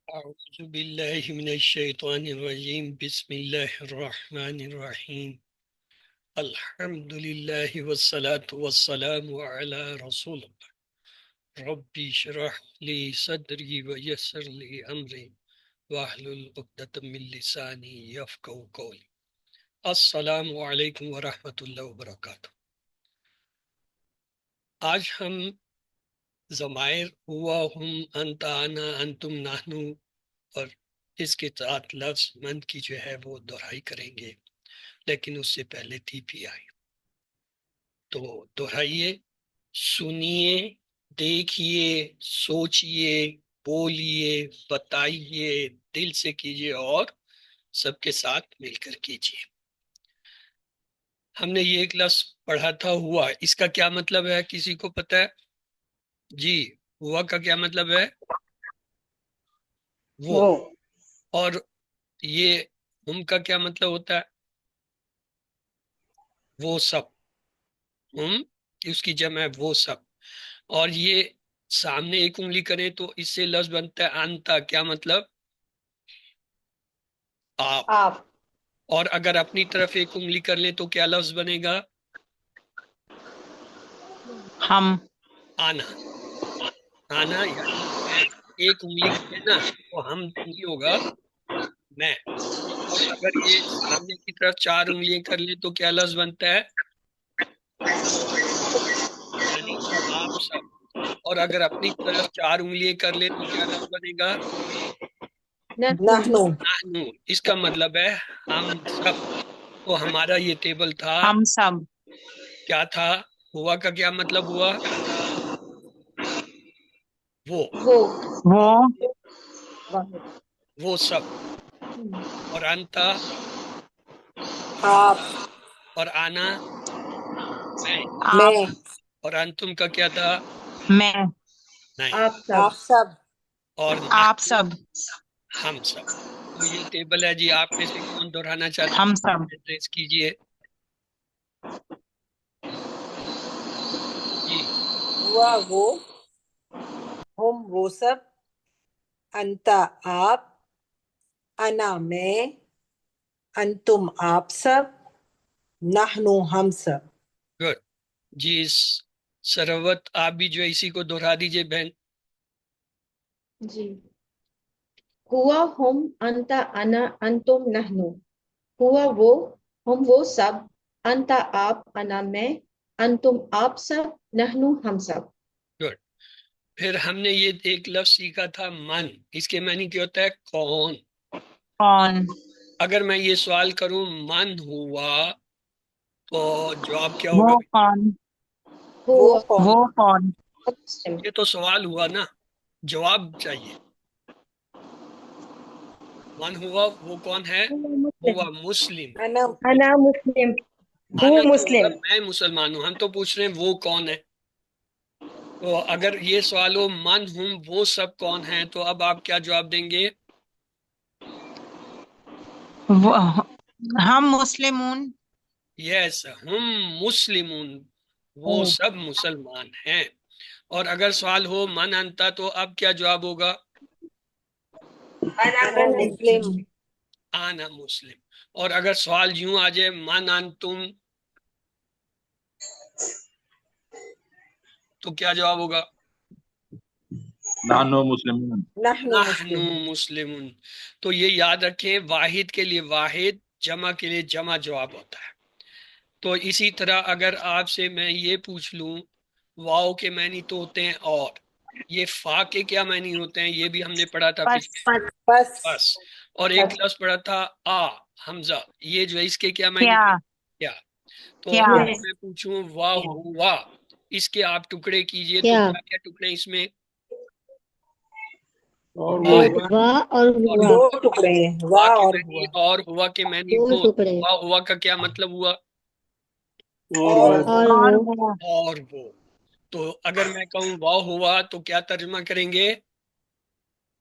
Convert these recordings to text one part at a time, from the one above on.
أعوذ بالله من الشيطان الرجيم بسم الله الرحمن الرحيم الحمد لله والصلاة والسلام على رسول الله ربي اشرح لي صدري ويسر لي أمري واحلل عقدة من لساني يفقهوا قولي السلام علیکم ورحمۃ اللہ وبرکاتہ۔ آج ہم ضمائر ہوا، ہم، انت، انا، انتم، نحنو اور اس کے ساتھ لفظ من کی جو ہے وہ دہرائی کریں گے، لیکن اس سے پہلے تھی پی آئی تو دہرائیے، سنیے، دیکھیے، سوچیے، بولیے، بتائیے، دل سے کیجیے اور سب کے ساتھ مل کر کیجیے۔ ہم نے یہ ایک لفظ پڑھا تھا ہوا، اس کا کیا مطلب ہے کسی کو پتہ ہے؟ جی، ہوا کا کیا مطلب ہے؟ وہ۔ اور یہ ہم کا کیا مطلب ہوتا ہے؟ وہ سب۔ ہم اس کی جمع ہے وہ سب۔ اور یہ سامنے ایک انگلی کریں تو اس سے لفظ بنتا ہے انتا، کیا مطلب؟ آپ۔ اور اگر اپنی طرف ایک انگلی کر لیں تو کیا لفظ بنے گا؟ ہم۔ آنا۔ آنا یعنی میں۔ ایک انگلی کریں نا تو ہم نہیں ہوگا، میں۔ اور اگر یہ سامنے کی طرف 4 انگلیاں کر لیں تو کیا لفظ بنتا ہے؟ یعنی آپ سب۔ اور اگر اپنی طرف 4 انگلیاں کر لیں تو کیا لفظ بنے گا؟ نحنو۔ نحنو۔ اس کا مطلب ہے ہم سب۔ تو ہمارا یہ ٹیبل تھا، ہم سب۔ کیا تھا؟ ہوا کا کیا مطلب ہوا؟ وہ۔ وہ سب۔ اور انتا، آپ، اور آنا، میں۔ آپ۔ میں، اور انتم کا کیا تھا؟ میں۔ نہیں۔ آپ سب، اور آپ نحن، سب۔ ہم سب۔ تو یہ ٹیبل ہے جی، آپ میں سے کون دہرانا چاہتا ہم ہے؟ سب۔ ایڈریس کیجئے جی۔ ہوا وہ، ہم وہ سب، انتا آپ، انا میں، انتم آپ سب، نحنو ہم سب۔ گڈ جی۔ سروت آپ بھی جو ہے اسی کو دہرا دیجئے بہن۔ جی، ہوا ہم، انتا انا، انتم نحنو۔ ہوا وہ، ہم وہ سب، انتا آپ، انا میں، انتم آپ سب، نحنو ہم سب۔ گڈ۔ پھر ہم نے یہ ایک لفظ سیکھا تھا من، اس کے معنی کیا ہوتا ہے؟ کون۔ کون۔ اگر میں یہ سوال کروں من ہوا تو جواب کیا وہ ہوگا؟ کون۔ وہ کون؟ وہ کون۔ یہ تو سوال ہوا نا، جواب چاہیے۔ من ہوا وہ کون ہے؟ ہوا مسلم۔ انا مسلم۔ آنا کیا ہوگا؟ میں مسلمان ہوں۔ ہم تو پوچھ رہے ہیں وہ کون ہے۔ تو اگر یہ سوال ہو من ہوں وہ سب کون ہیں تو اب آپ کیا جواب دیں گے؟ ہم مسلمون۔ یس، ہم مسلمون، وہ سب مسلمان ہیں۔ اور اگر سوال ہو من انتا تو اب کیا جواب ہوگا؟ انا مسلم۔ آنا مسلم۔ اور اگر سوال یوں آ جائے من انتم تو کیا جواب ہوگا؟ نحن مسلمون۔ نحن مسلمون۔ تو یہ یاد رکھیں، واحد کے لیے واحد، جمع کے لیے جمع جواب ہوتا ہے۔ تو اسی طرح اگر آپ سے میں یہ پوچھ لوں، واؤ کے معنی تو ہوتے ہیں اور، یہ فا کے کیا معنی ہوتے ہیں؟ یہ بھی ہم نے پڑھا تھا بس۔ پچھلے۔ بس، بس۔ اور ایک لفظ پڑھا تھا آ، حمزہ، یہ جو ہے اس کے کیا معنی؟ کیا۔ کیا۔ تو کیا۔ اگر میں پوچھوں واہ ہوا، اس کے آپ ٹکڑے کیجئے تو کیا کیا ٹکڑے اس میں؟ دو ٹکڑے ہیں، واہ واہ کے اور معنی ہوا۔ اور، ہوا کے معنی وہ۔ واہ ہوا کا کیا مطلب ہوا؟ اور اور وہ۔ اور وہ۔ تو اگر میں کہوں واہ ہوا تو کیا ترجمہ کریں گے؟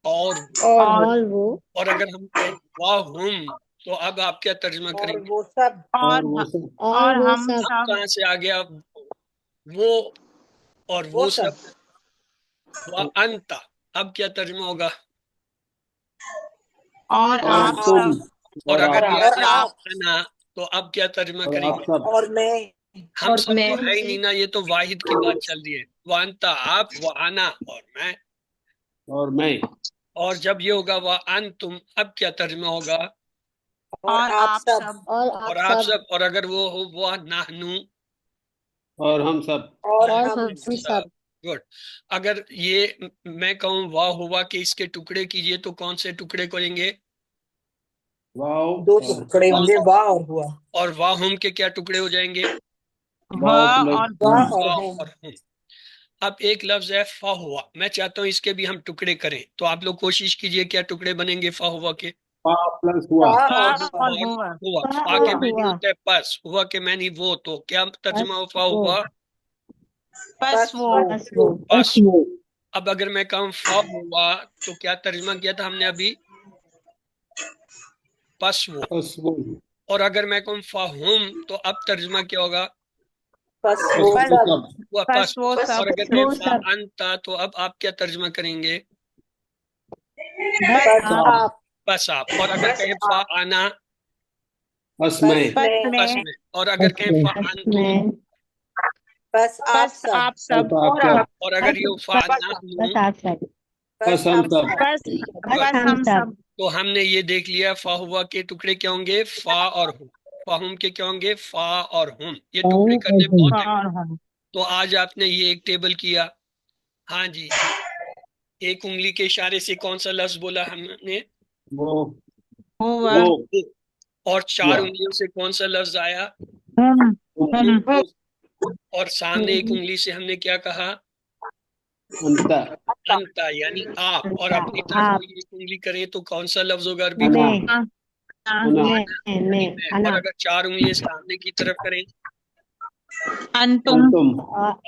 اور وہ۔ اور اور اگر ہم کہیں واہ ہم تو اب آپ کیا ترجمہ کریں گے؟ وہ سب۔ اور ہم اب سب۔ کہاں سے آ گیا وہ اور وہ سب؟ وَأَنْتَ، اب کیا ترجمہ ہوگا؟ اور اور آپ تم سب اور اگر یہ اور انا آپ انا تو اب کیا ترجمہ اور کریں آپ گے؟ سب اور میں ہم اور سب میں تو ہے ہی نہیں نا، یہ تو واحد کی بات چل رہی ہے، وانت آپ، وانا اور میں، اور میں اور جب یہ ہوگا وانتم اب کیا ترجمہ ہوگا؟ اور آپ سب اور اور آپ آپ سب سب، اور اگر وہ ہو وہ نحنو اور ہم سب اور اور ہم ہم سب، گڈ۔ اگر یہ میں کہوں واہ ہوا کہ اس کے ٹکڑے کیجئے تو کون سے ٹکڑے کریں گے؟ واو دو اور ٹکڑے ہوں گے، واہ اور ہوا، اور واہ ہم کے کیا ٹکڑے ہو جائیں گے؟ واو و پلس اور واہ اور واہ ہم۔ اور ہم۔ اب ایک لفظ ہے فا ہوا، میں چاہتا ہوں اس کے بھی ہم ٹکڑے کریں، تو آپ لوگ کوشش کیجئے کیا ٹکڑے بنیں گے فا ہوا کے؟ فا پلس ہوا فا فا اور اور ہوا، ہوا ہوا، فا کے معنی ہوتا ہے پس، ہوا کے معنی وہ، تو کیا ترجمہ ہو فا ہوا؟ پس وہ پس۔ اب اگر میں کہوں فا ہوا تو کیا ترجمہ کیا تھا ہم نے ابھی؟ پس وہ۔ پس وہ اور اگر میں کہوں فا ہم تو اب ترجمہ کیا ہوگا؟ پس پس وہ وہ سب، سب وہ پس پس۔ وہ سب اور اگر کہیں فا انتا تو اب آپ کیا ترجمہ کریں گے؟ بس پس آپ آپ، بس آپ۔ اور اگر کہیں فا آنا، پس پس میں پس میں، بس میں میں۔ اور اگر کہیں فا انتم، پس آپ پس سب، آپ سب پس آپ سب اور اگر یہ فا نحنو، پس ہم سب پس گڈ۔ ہم سب تو ہم نے یہ دیکھ لیا فا ہوا کے ٹکڑے کیا ہوں گے؟ فا اور ہم۔ فا ہم کے کیا ہوں گے؟ فا اور ہم۔ یہ ٹکڑے کرنے بہت ہیں، اور ہم تو آج آپ نے یہ ایک ٹیبل کیا۔ ہاں جی، ایک انگلی کے اشارے سے کون سا لفظ بولا ہم نے؟ وہ ہوا وہ اور چار ہوا انگلیوں سے کون سا لفظ آیا؟ ہم ہم اور سامنے ایک انگلی سے ہم نے کیا کہا؟ انتا انتا، یعنی آپ۔ اور اپنی طرف کوئی ایک انگلی کریں تو کون سا لفظ ہوگا عربی کا؟ انا انا یعنی میں۔ اور اگر چار انگلیاں سامنے کی طرف کریں، انتم انتم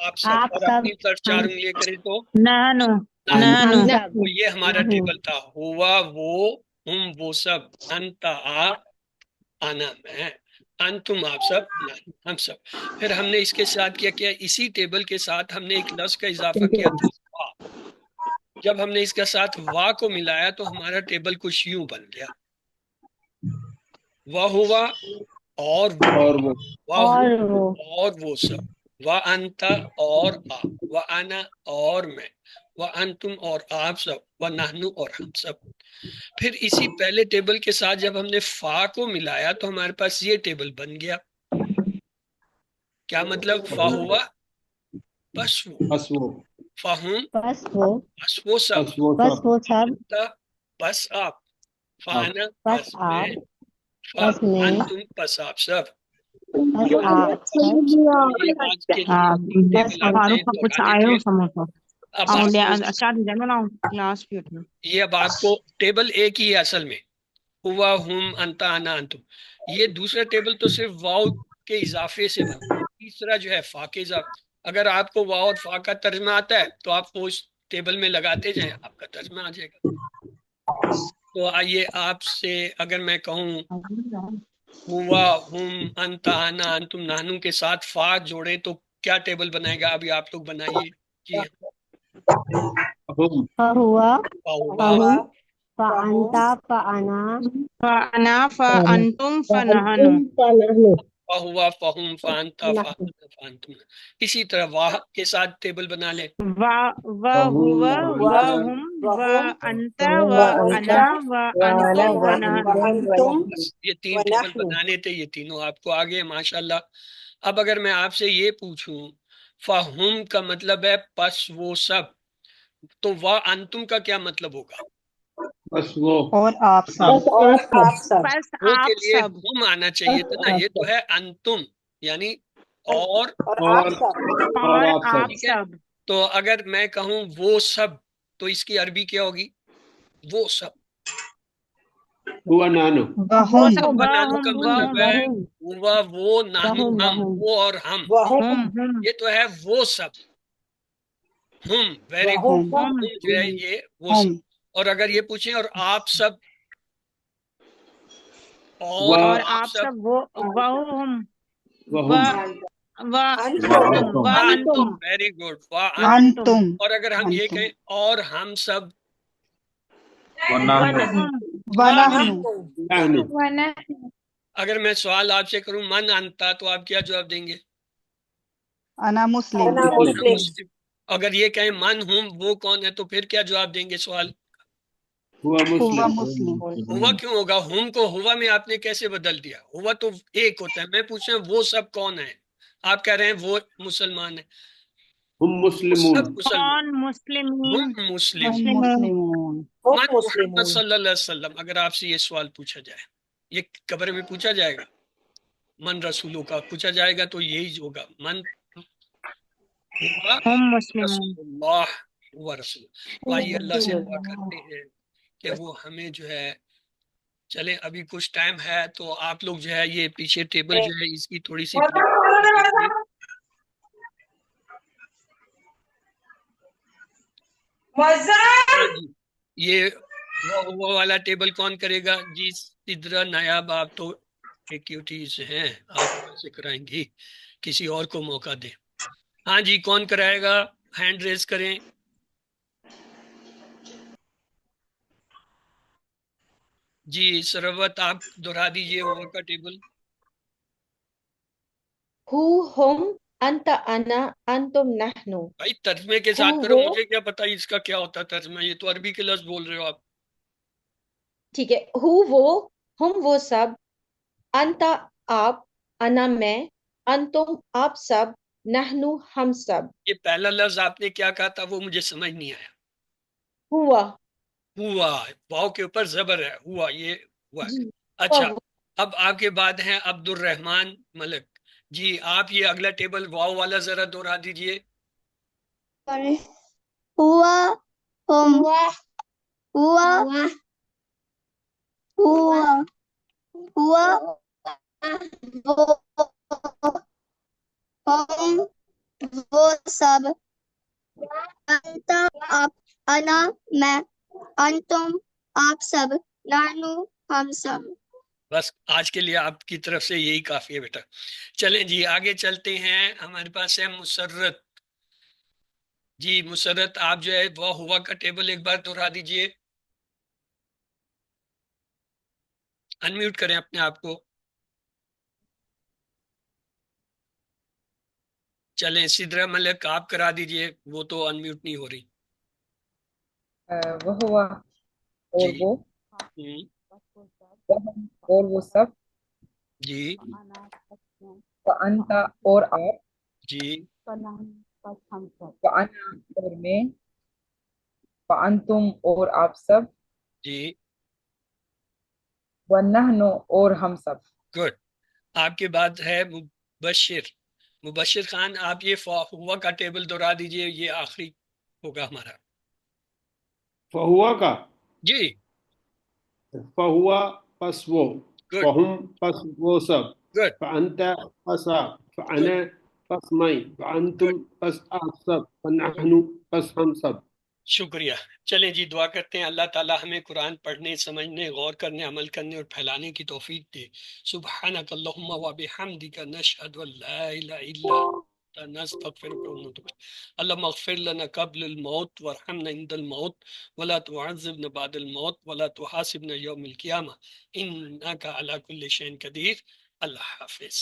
آپ سب۔ اور اپنی طرف چار انگلیاں کریں تو نحنو نحن۔ نحنو تو یہ ہمارا ٹیبل تھا، ہوا وہ، ہم وہ سب، انتا آپ، انا میں، انتم آپ سب، نحن ہم سب۔ پھر ہم نے اس کے ساتھ کیا کیا؟ اسی ٹیبل کے ساتھ ہم نے ایک لفظ کا اضافہ کیا تھا، وا۔ جب ہم نے اس کے ساتھ وا کو ملایا تو ہمارا ٹیبل کچھ یوں بن گیا، وہ ہوا اور وہ، اور وہ واہ اور وہ سب، و انتا اور آپ، و انا اور میں، و انتم اور آپ سب، و نحنو اور ہم سب۔ پھر اسی پہلے ٹیبل کے ساتھ جب ہم نے فا کو ملایا تو ہمارے پاس یہ ٹیبل بن گیا۔ کیا مطلب؟ فا ہوا بس وہ، پس وہ فاہم بس وہ سب، پس وہ سب انتا بس آپ، فانا بس میں، انتم بس آپ سب۔ یہ آج کے لیے بس ٹیبل آپ نے فاروق کا کچھ دہرانے آئے تھے۔ ہو سمجھو اب آپ کو اچھا کلاس پیٹ یہ اب آپ کو ٹیبل ایک ہی ہے اصل میں، ہوا ہم انتا انا انتم۔ یہ دوسرا ٹیبل تو صرف واؤ کے اضافے سے بنا، تیسرا جو ہے فا کے اضافے۔ اگر آپ کو واؤ اور فا کا ترجمہ آتا ہے تو آپ کو اس ٹیبل میں لگاتے جائیں، آپ کا ترجمہ آ جائے گا۔ تو آئیے آپ سے اگر میں کہوں ہوا ہم انتا انا انتم نحنو کے ساتھ فا جوڑے تو کیا ٹیبل بنائے گا؟ ابھی آپ لوگ بنائیے۔ جی ہم فا ہوا، ہوا، فہم، فانا فانتم فنحنو فا ہوا فہم فانتا فانتم۔ اسی طرح واہ کے ساتھ ٹیبل بنا لیں۔ و ہوا و ہم و انت و انا و انتم و نحنو وانتم بس یہ تین ٹیبل ونحن، بنانے تھے، یہ تینوں آپ کو آگے ماشاءاللہ۔ اب اگر میں آپ سے یہ پوچھوں فہم کا مطلب ہے پس وہ سب، تو وا انتم کا کیا مطلب ہوگا؟ پس وہ اور آپ اور آپ سب، بس وہ کے آپ لیے سب ہم آنا چاہیے تھا نا، یہ تو ہے انتم، یعنی اور۔ اور اور آپ سب، اور آپ سب آپ ٹھیک ہے، سب تو اگر میں کہوں وہ سب تو اس کی عربی کیا ہوگی؟ وہ سب۔ ہوا نانو وہ سب ہوا نانو کا مطلب ہے وہم ہوا وہ، نانو ہم، وہ اور ہم، وہم، یہ تو ہے وہ سب، ہم، ویری گڈ، وہم، ہم جو ہے یہ وہ سب۔ اور اگر یہ پوچھیں اور آپ سب، اور و اور آپ آپ سب، سب وہم و وہم انتم و انتم ویری گڈ، واہ وانتم اور اگر ہم یہ کہیں اور ہم سب، ونحن نحن ونحن اگر میں سوال آپ سے کروں من انتا تو آپ کیا جواب دیں گے؟ انا مسلم أنا مسلم مسلم۔ اگر یہ کہیں من ہوں وہ کون ہے تو پھر کیا جواب دیں گے سوال؟ هو هو مسلم مسلم ہوا کیوں ہوگا؟ ہم کو ہوا میں آپ نے کیسے بدل دیا؟ ہوا تو ایک ہوتا ہے، میں پوچھ رہا ہوں وہ سب کون ہیں؟ آپ کہہ رہے ہیں وہ مسلمان ہیں، هم وہ مسلمون سب مسلمان کون مسلمین ہم مسلم۔ ہم مسلمون هم من محمد مسلمون صلی اللہ علیہ وسلم، اگر آپ سے یہ سوال پوچھا جائے، یہ قبر میں پوچھا جائے گا، من رسولوں کا پوچھا جائے گا تو یہی ہوگا، من ہوا ہم مسلمون رسول اللہ ہوا رسول۔ تو آئیے اللہ سے دعا کرتے ہیں کہ وہ ہمیں جو ہے، چلیں ابھی کچھ ٹائم ہے تو آپ لوگ جو ہے یہ پیچھے ٹیبل جو ہے اس کی تھوڑی سی ہاں جی، یہ وہ والا ٹیبل کون کرے گا جی؟ سدرا نایاب، آپ تو ایکٹیویٹیز ہیں آپ سے کرائیں گی، کسی اور کو موقع دیں۔ ہاں جی، کون کرائے گا؟ ہینڈ ریز کریں جی۔ سروت آپ دہرا دیجئے وہ کا ٹیبل۔ ہو ہم انت انا انتم نحن، بھائی ترجمے کے ساتھ کرو، مجھے کیا پتا اس کا کیا ہوتا ہے ترجمہ، یہ تو عربی کے لفظ بول رہے ہو آپ۔ ٹھیک ہے، ہو وہ، ہم وہ سب، انت آپ، انا میں، انتم آپ سب، نحن ہم سب۔ یہ پہلا لفظ آپ نے کیا کہا تھا وہ مجھے سمجھ نہیں آیا۔ ہوا ہوا، واؤ کے اوپر زبر ہے، ہوا، یہ ہوا۔ جی، اچھا، ہوا اب آپ کے بعد ہیں عبد الرحمن ملک جی، آپ یہ اگلا ٹیبل واؤ والا ذرا دوہرا دیجئے۔ ہوا ہم ہوا ہوا ہوا وہ ہم وہ سب، انت آپ، انا میں، انتم آپ سب، نحن ہم سب۔ بس آج کے لیے آپ کی طرف سے یہی کافی ہے بیٹا۔ چلیں جی آگے چلتے ہیں، ہمارے پاس ہے مسرت جی۔ مسرت آپ جو ہے وہ ہوا کا ٹیبل ایک بار دوہرا دیجئے، انمیوٹ کریں اپنے آپ کو۔ چلیں سدرا ملک آپ کرا دیجئے، وہ تو انمیوٹ نہیں ہو رہی وہ ہوا اور جی۔ وہ ہم، ہم اور وہ سب، جی وانت اور آپ، جی وانا اور میں، وانتم اور آپ سب، جی، ونحن اور ہم سب۔ گڈ۔ آپ کے بعد ہے مبشر، مبشر خان آپ یہ ہوا کا ٹیبل دوہرا دیجئے، یہ آخری ہوگا ہمارا فہوا کا جی۔ فہوا پس وہ، گڈ فہم پس وہ سب، گڈ فانت پس آپ، گڈ، فانا پس میں، گڈ، فانتم پس آپ سب، فنحن پس ہم سب۔ شکریہ۔ چلیں جی دعا کرتے ہیں اللہ تعالی ہمیں قرآن پڑھنے، سمجھنے، غور کرنے، عمل کرنے اور پھیلانے کی توفیق دے۔ سبحانک اللہم و بحمدک نشہد ان لا الہ الا انت نستغفرک و نتوب الیک۔ اللہم اغفر لنا قبل الموت وارحمنا عند الموت ولا تعذبنا بعد الموت ولا تحاسبنا یوم القیامہ انک علی کل شیء قدیر۔ اللہ حافظ۔